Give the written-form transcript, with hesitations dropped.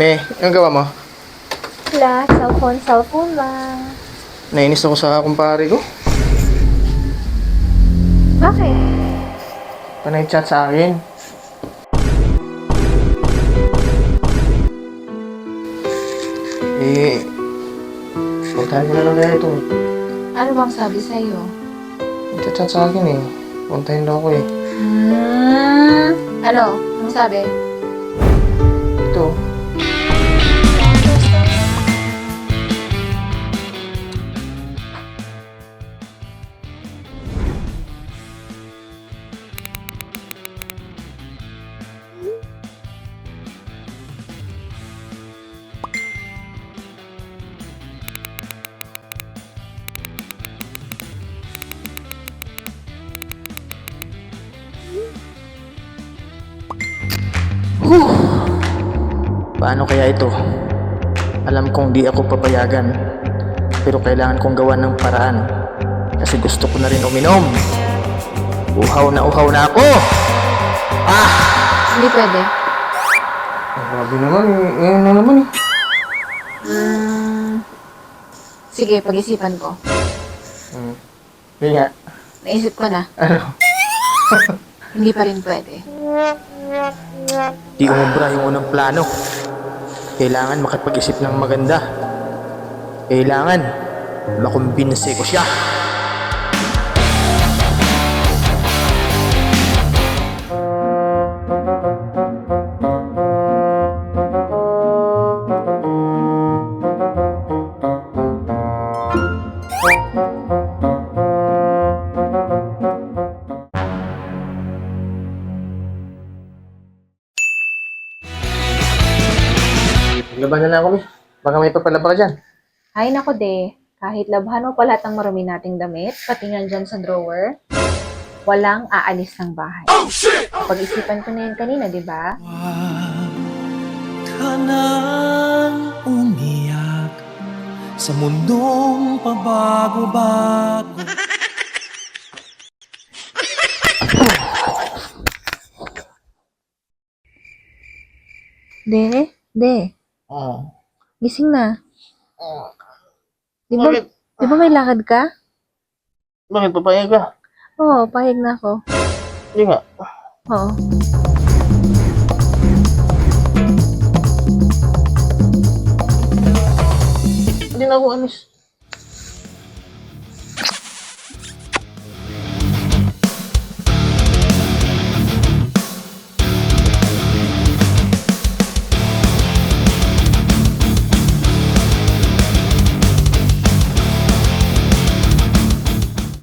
May, anong gawa mo? Wala, cellphone lang. Nainis ako sa kumpare ko. Bakit? Panay chat sa akin. Eh, puntahan ko na lang kaya ito. Ano bang sabi sa'yo? Nagchat sa akin eh. Puntahin daw ako eh. Ano? Anong sabi? Ito. Paano kaya ito? Alam kong di ako papayagan, pero kailangan kong gawan ng paraan kasi gusto ko na rin uminom. Uhaw na ako! Hindi pwede. Grabe naman eh. Ngayon na naman eh. Sige, pag-isipan ko. Hindi nga. Naisip ko na. Ano? Hindi pa rin pwede. Di umubra yung unang plano. Kailangan makapag-isip ng maganda. Kailangan makumbinsi ko siya. Laban na lang ako, eh. Baka may papalaba ka dyan. Ay, nako de. Kahit labhan mo pa lahat ng marumi nating damit, pati nga dyan sa drawer, walang aalis ng bahay. Pag-isipan ko na yan kanina, di ba? Ka nang umiyak sa mundong pabago-bago. De, Oo. gising na. Di ba, Bakit? di ba may lakad ka? Bakit papayag ka? Oo, pahig na ako. Hindi nga. Oo. Hindi na ako amis.